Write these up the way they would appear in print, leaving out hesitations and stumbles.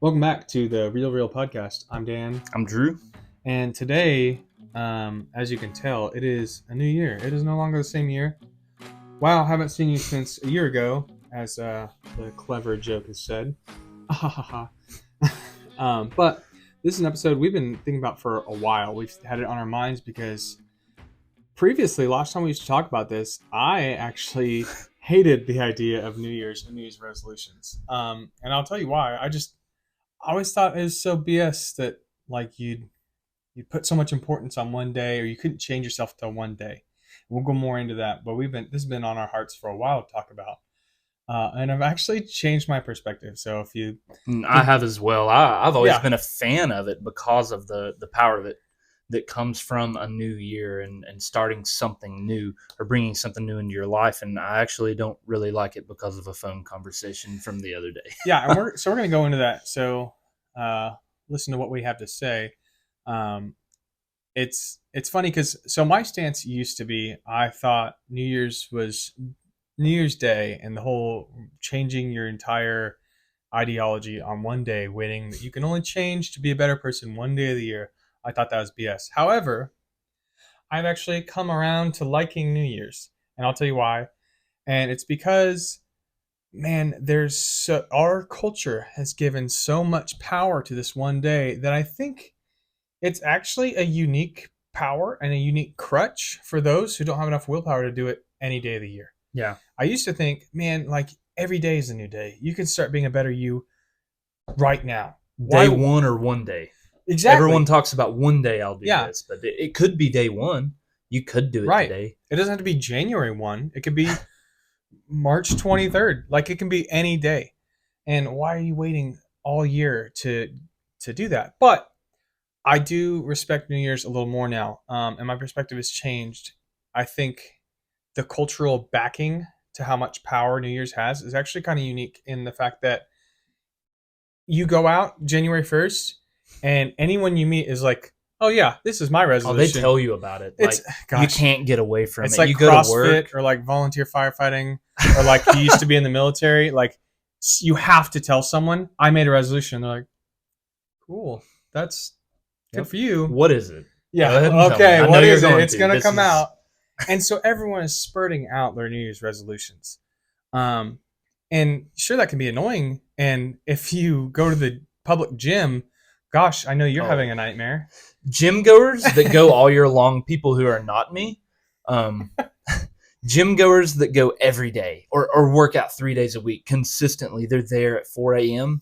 Welcome back to the Real Podcast. I'm Dan, I'm Drew. and today, as you can tell, it is a new year. It is no longer the same year. Wow, haven't seen you since a year ago, as the clever joke has said. But this is an episode we've been thinking about for a while. We've had it on our minds because previously, last time we used to talk about this, I actually hated the idea of New Year's and New Year's resolutions. And I'll tell you why. I always thought it was so BS that like you'd put so much importance on one day, or you couldn't change yourself till one day. We'll go more into that, but this has been on our hearts for a while to talk about, and I've actually changed my perspective. So if you, I have as well. I've always yeah, been a fan of it because of the power of it that comes from a new year and starting something new or bringing something new into your life. And I actually don't really like it because of a phone conversation from the other day. yeah, and we're gonna go into that. So listen to what we have to say. Um, it's funny because so my stance used to be I thought New Year's Day and the whole changing your entire ideology on one day, waiting that you can only change to be a better person one day of the year. I thought that was BS. However, I've actually come around to liking New Year's, and I'll tell you why. And it's because, man, our culture has given so much power to this one day that I think it's actually a unique power and a unique crutch for those who don't have enough willpower to do it any day of the year. Yeah. I used to think, man, like every day is a new day. You can start being a better you right now. Day one or one day. Exactly. Everyone talks about one day I'll do Yeah. this, but it could be day one. You could do it Right. today. It doesn't have to be January 1. It could be March 23rd. Like it can be any day. And why are you waiting all year to do that? But I do respect New Year's a little more now, and my perspective has changed. I think the cultural backing to how much power New Year's has is actually kind of unique in the fact that you go out January 1st, and anyone you meet is like, "Oh yeah, this is my Oh, resolution." they tell you about it. It's You can't get away from it's it. like You go to work. CrossFit or like volunteer firefighting or like you used to be in the military. Like you have to tell someone, "I made a resolution." They're like, "Cool, that's good for you." What is it? Go Yeah. ahead and tell me. Okay. I know What you're is it? going It's to. gonna This come is- out, and so everyone is spurting out their New Year's resolutions. Um, and sure, that can be annoying. And if you go to the public gym, gosh, I know you're having a nightmare. Gym goers that go all year long, people who are not me, gym goers that go every day or work out 3 days a week consistently, they're there at 4 a.m.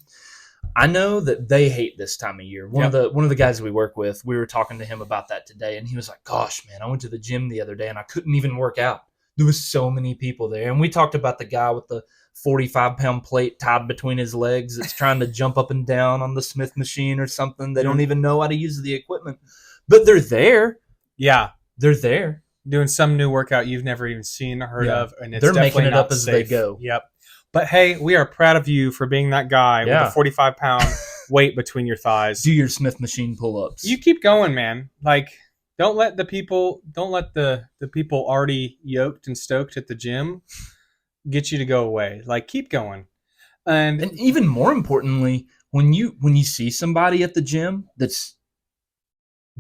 I know that they hate this time of year. One of the guys we work with, we were talking to him about that today, and he was like, "Gosh, man, I went to the gym the other day and I couldn't even work out. There was so many people there." And we talked about the guy with the 45-pound plate tied between his legs that's trying to jump up and down on the Smith machine or something. They don't even know how to use the equipment, but they're there. Yeah, They're there. doing some new workout you've never even seen or heard of, and it's They're definitely making it not up as safe. they go. Yep. But hey, we are proud of you for being that guy with a 45-pound weight between your thighs. Do your Smith machine pull-ups. You keep going, man. Like, don't let the people already yoked and stoked at the gym get you to go away. Like, keep going. And even more importantly, when you see somebody at the gym that's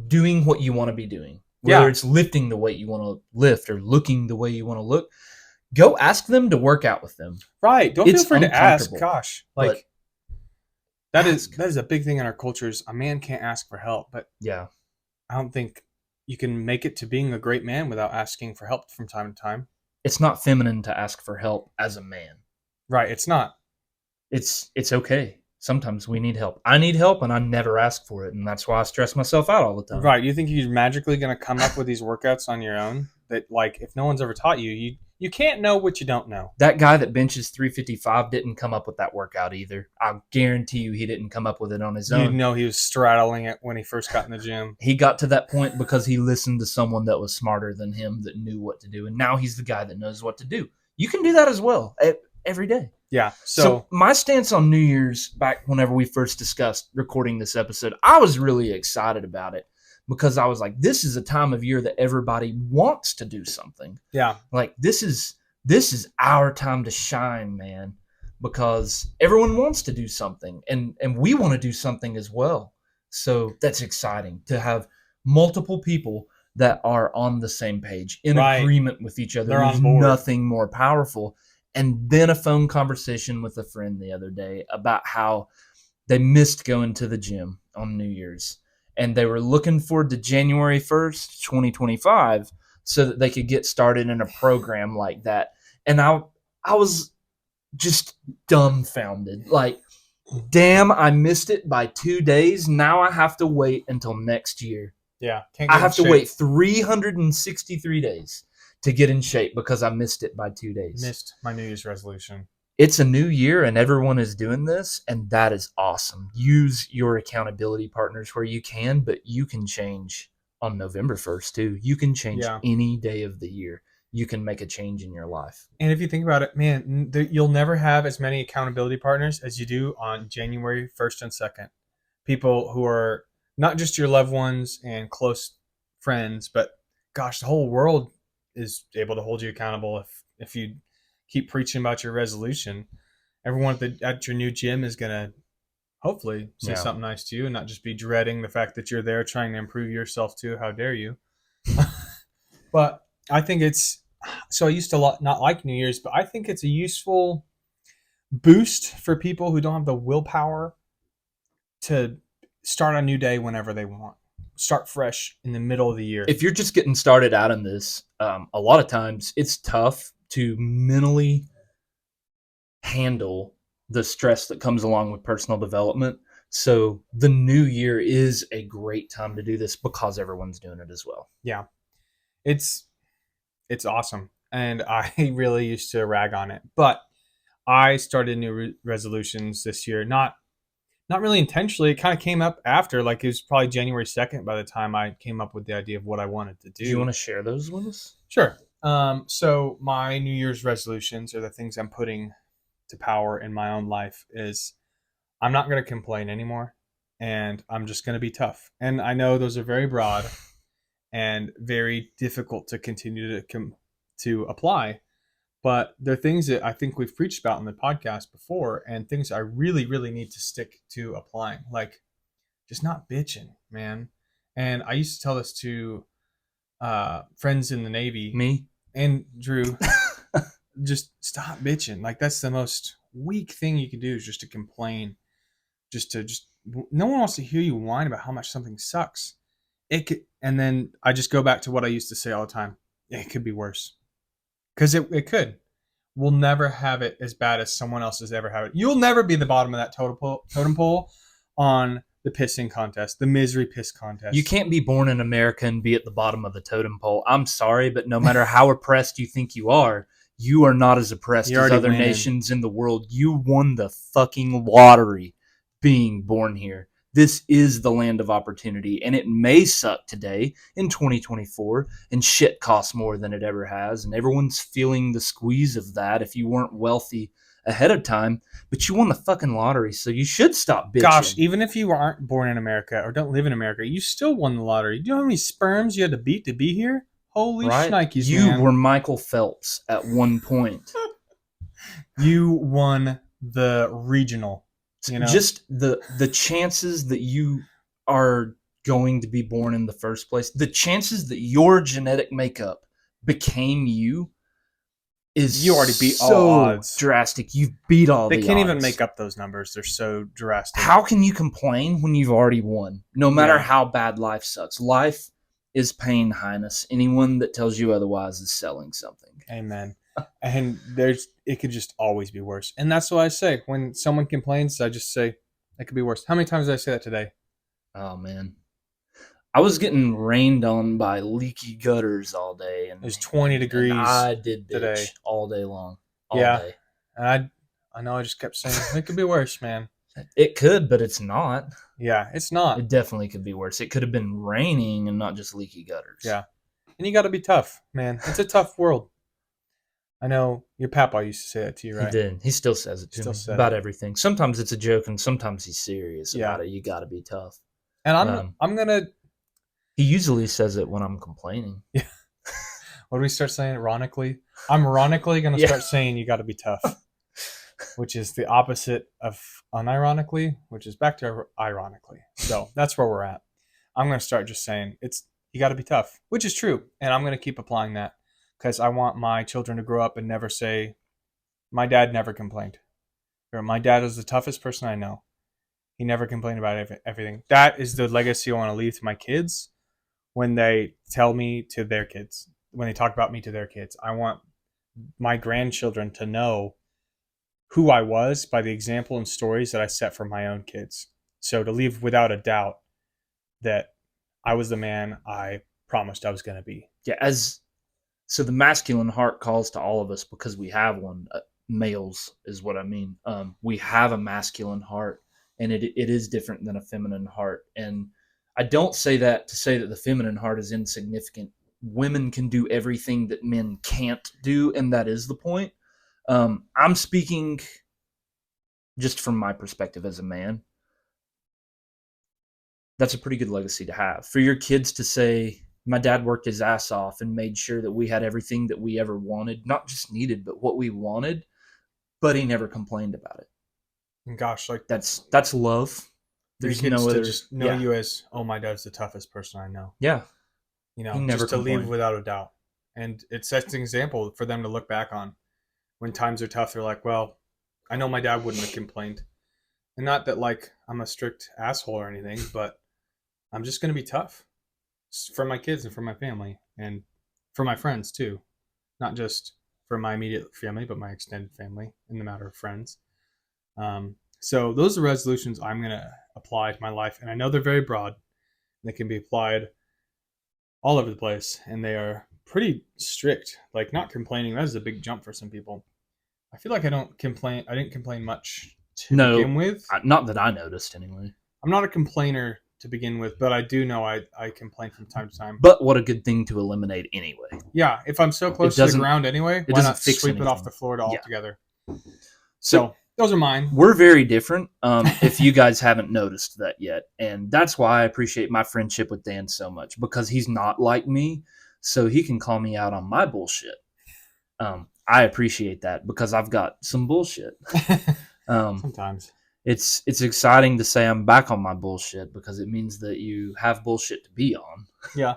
doing what you want to be doing, whether it's lifting the weight you want to lift or looking the way you want to look, go ask them to work out with them. Right. Don't feel free to ask. Gosh. Like, that is a big thing in our cultures. A man can't ask for help, but yeah, I don't think you can make it to being a great man without asking for help from time to time. It's not feminine to ask for help as a man. Right. It's not. It's okay. Sometimes we need help. I need help, and I never ask for it, and that's why I stress myself out all the time. Right. You think you're magically going to come up with these workouts on your own? That, like, if no one's ever taught you, you can't know what you don't know. That guy that benches 355 didn't come up with that workout either. I guarantee you he didn't come up with it on his own. You know he was straddling it when he first got in the gym. He got to that point because he listened to someone that was smarter than him that knew what to do, and now he's the guy that knows what to do. You can do that as well every day. Yeah. So my stance on New Year's, back whenever we first discussed recording this episode, I was really excited about it because I was like, this is a time of year that everybody wants to do something. Yeah. Like this is our time to shine, man. because everyone wants to do something, and we want to do something as well. So that's exciting to have multiple people that are on the same page, in Right. agreement with each other. They're There's on board. nothing more powerful. And then a phone conversation with a friend the other day about how they missed going to the gym on New Year's, and they were looking forward to January 1st, 2025, so that they could get started in a program like that. And I was just dumbfounded. Like, damn, I missed it by 2 days. Now I have to wait until next year. Yeah. Can't I get in have to shape. wait 363 days to get in shape because I missed it by 2 days. Missed my New Year's resolution. It's a new year and everyone is doing this, and that is awesome. Use your accountability partners where you can, but you can change on November 1st too. You can change Yeah. any day of the year. You can make a change in your life. And if you think about it, man, you'll never have as many accountability partners as you do on January 1st and 2nd. People who are not just your loved ones and close friends, but gosh, the whole world is able to hold you accountable if you keep preaching about your resolution. Everyone at your new gym is going to hopefully say Yeah. something nice to you and not just be dreading the fact that you're there trying to improve yourself too. How dare you? But I think I used to not like New Year's, but I think it's a useful boost for people who don't have the willpower to start a new day whenever they want. Start fresh in the middle of the year. If you're just getting started out in this, a lot of times it's tough to mentally handle the stress that comes along with personal development. So the new year is a great time to do this because everyone's doing it as well. Yeah. It's awesome. And I really used to rag on it. But I started new resolutions this year, not really intentionally. It kind of came up after, like it was probably January 2nd by the time I came up with the idea of what I wanted to do. Do you want to share those with us? Sure. So my New Year's resolutions, or the things I'm putting to power in my own life, is I'm not going to complain anymore, and I'm just going to be tough. And I know those are very broad and very difficult to continue to apply, but they're things that I think we've preached about in the podcast before, and things I really, really need to stick to applying. Like, just not bitching, man. And I used to tell this to friends in the Navy, Me? and Drew. Just stop bitching. Like, that's the most weak thing you can do, is just to complain. No one wants to hear you whine about how much something sucks. And then I just go back to what I used to say all the time. It could be worse. Because it could. We'll never have it as bad as someone else has ever had it. You'll never be the bottom of that totem pole on the pissing contest, the misery piss contest. You can't be born in America and be at the bottom of the totem pole. I'm sorry, but no matter how oppressed you think you are not as oppressed as other nations in the world. You won the fucking lottery being born here. This is the land of opportunity, and it may suck today in 2024, and shit costs more than it ever has, and everyone's feeling the squeeze of that if you weren't wealthy ahead of time, but you won the fucking lottery, so you should stop bitching. Gosh, even if you aren't born in America or don't live in America, you still won the lottery. Do you know how many sperms you had to beat to be here? Holy shnikes, you man. were Michael Phelps at one point. You won the regional. You know? Just the chances that you are going to be born in the first place, the chances that your genetic makeup became you is you already beat so all odds. Drastic. You've beat all the odds. They can't even make up those numbers. They're so drastic. How can you complain when you've already won? No matter how bad life sucks. Life is pain, Highness. Anyone that tells you otherwise is selling something. Amen. And it could just always be worse. And that's what I say. When someone complains, I just say, it could be worse. How many times did I say that today? Oh, man. I was getting rained on by leaky gutters all day. And it was 20 degrees I did bitch today. All day long. All day. And I know I just kept saying, it could be worse, man. It could, but it's not. Yeah, it's not. It definitely could be worse. It could have been raining and not just leaky gutters. Yeah. And you got to be tough, man. It's a tough world. I know your papa used to say that to you, right? He did. He still says it to me about everything. Sometimes it's a joke and sometimes he's serious about it. You got to be tough. And I'm going to... He usually says it when I'm complaining. Yeah. What do we start saying ironically? I'm ironically going to start saying you got to be tough. which is the opposite of unironically, which is back to ironically. So that's where we're at. I'm going to start just saying you got to be tough, which is true. And I'm going to keep applying that because I want my children to grow up and never say, my dad never complained. Or my dad is the toughest person I know. He never complained about everything. That is the legacy I want to leave to my kids when they tell me to their kids, when they talk about me to their kids. I want my grandchildren to know who I was by the example and stories that I set for my own kids. So to leave without a doubt that I was the man I promised I was going to be. Yeah, so the masculine heart calls to all of us because we have one. Males is what I mean. We have a masculine heart, and it is different than a feminine heart. And I don't say that to say that the feminine heart is insignificant. Women can do everything that men can't do, and that is the point. I'm speaking just from my perspective as a man. That's a pretty good legacy to have. For your kids to say, my dad worked his ass off and made sure that we had everything that we ever wanted, not just needed, but what we wanted, but he never complained about it. And gosh, like that's love. There's no other. To just know you as, oh, my dad's the toughest person I know. Yeah. He never just to leave without a doubt. And it sets an example for them to look back on. When times are tough, they're like, well, I know my dad wouldn't have complained. And not that like I'm a strict asshole or anything, but I'm just going to be tough for my kids and for my family and for my friends too. Not just for my immediate family, but my extended family in the matter of friends. So those are resolutions I'm going to apply to my life. And I know they're very broad. They can be applied all over the place. And they are pretty strict. Like not complaining, that is a big jump for some people. I feel like I didn't complain much to begin with. Not that I noticed anyway. I'm not a complainer to begin with, but I do know I complain from time to time. But what a good thing to eliminate anyway. Yeah, if I'm so close to the ground anyway, why not sweep it off the floor altogether? So those are mine. We're very different, if you guys haven't noticed that yet. And that's why I appreciate my friendship with Dan so much, because he's not like me, so he can call me out on my bullshit. I appreciate that because I've got some bullshit. Sometimes. It's exciting to say I'm back on my bullshit because it means that you have bullshit to be on. Yeah.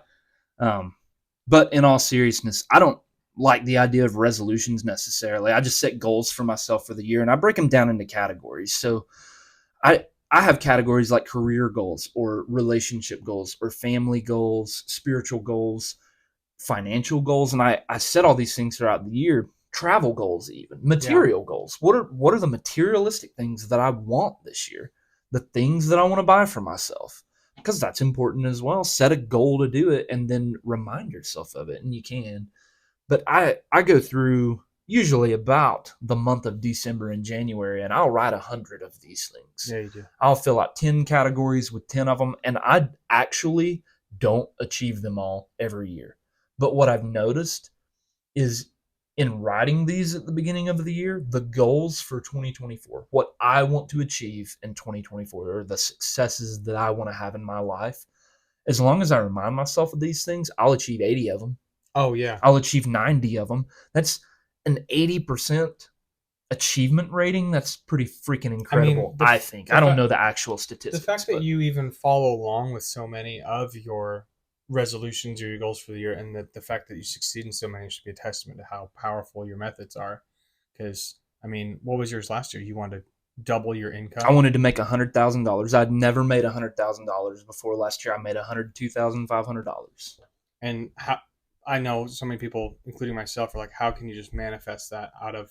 But in all seriousness, I don't like the idea of resolutions necessarily. I just set goals for myself for the year and I break them down into categories. So I have categories like career goals or relationship goals or family goals, spiritual goals, financial goals. And I set all these things throughout the year. Travel goals, even material goals. What are the materialistic things that I want this year? The things that I want to buy for myself, because that's important as well. Set a goal to do it and then remind yourself of it, and you can. But I go through usually about the month of December and January, and I'll write 100 of these things. Yeah, you do. I'll fill out 10 categories with 10 of them, and I actually don't achieve them all every year. But what I've noticed is in writing these at the beginning of the year, the goals for 2024, what I want to achieve in 2024, or the successes that I want to have in my life, as long as I remind myself of these things, I'll achieve 80 of them. Oh, yeah. I'll achieve 90 of them. That's an 80% achievement rating. That's pretty freaking incredible, I think. I don't know the actual statistics. The fact that you even follow along with so many of your resolutions or your goals for the year, and the fact that you succeed in so many should be a testament to how powerful your methods are. Because what was yours last year? You wanted to double your income. I wanted to make $100,000. I'd never made $100,000 before. Last year I made $102,500. And I know so many people, including myself, are like, how can you just manifest that out of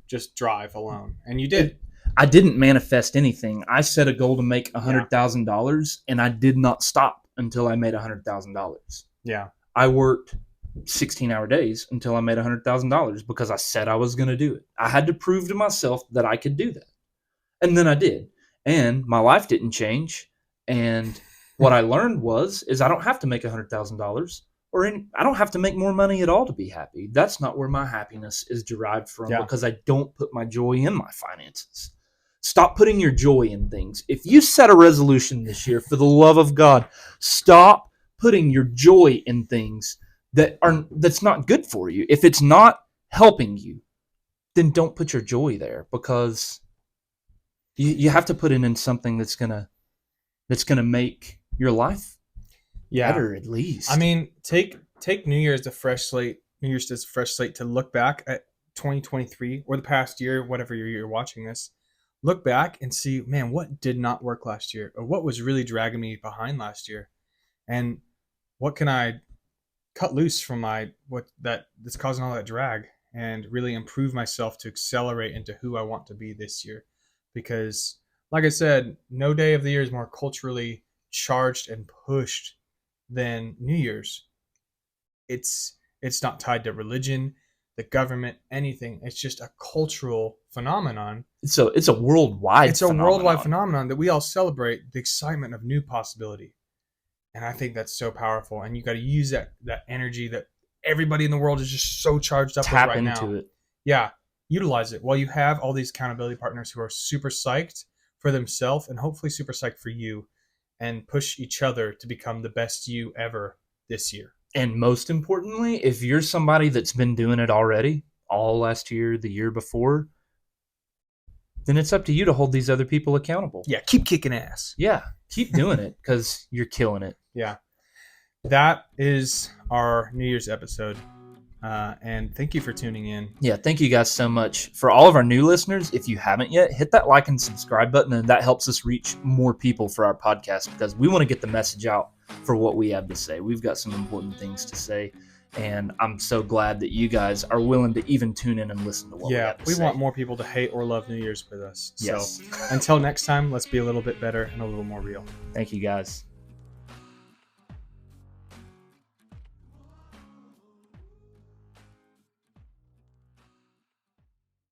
just drive alone? And you did. I didn't manifest anything. I set a goal to make $100,000 and I did not stop until I made $100,000. Yeah. I worked 16-hour days until I made $100,000 because I said I was going to do it. I had to prove to myself that I could do that. And then I did. And my life didn't change. And what I learned is I don't have to make $100,000 I don't have to make more money at all to be happy. That's not where my happiness is derived from because I don't put my joy in my finances. Stop putting your joy in things. If you set a resolution this year, for the love of God, stop putting your joy in things that's not good for you. If it's not helping you, then don't put your joy there, because you have to put it in something that's gonna make your life better, at least. I mean, take New Year's as a fresh slate. New Year's as a fresh slate to look back at 2023 or the past year, whatever year you're watching this. Look back and see, man, what did not work last year, or what was really dragging me behind last year, and what can I cut loose from that's causing all that drag, and really improve myself to accelerate into who I want to be this year. Because, like I said, no day of the year is more culturally charged and pushed than New Year's. It's not tied to religion, the government, anything. It's just a cultural phenomenon. It's a worldwide. It's a worldwide phenomenon that we all celebrate the excitement of new possibility, and I think that's so powerful. And you got to use that energy that everybody in the world is just so charged up with right now. Tap into it. Yeah, utilize it while you have all these accountability partners who are super psyched for themselves and hopefully super psyched for you, and push each other to become the best you ever this year. And most importantly, if you're somebody that's been doing it already, all last year, the year before, then it's up to you to hold these other people accountable. Yeah, keep kicking ass. Yeah, keep doing it, because you're killing it. Yeah. That is our New Year's episode. And thank you for tuning in. Yeah, thank you guys so much. For all of our new listeners, if you haven't yet, hit that like and subscribe button, and that helps us reach more people for our podcast, because we want to get the message out for what we have to say. We've got some important things to say, and I'm so glad that you guys are willing to even tune in and listen to what we have to say. We want more people to hate or love New Year's with us. Yes. So until next time, let's be a little bit better and a little more real. Thank you guys.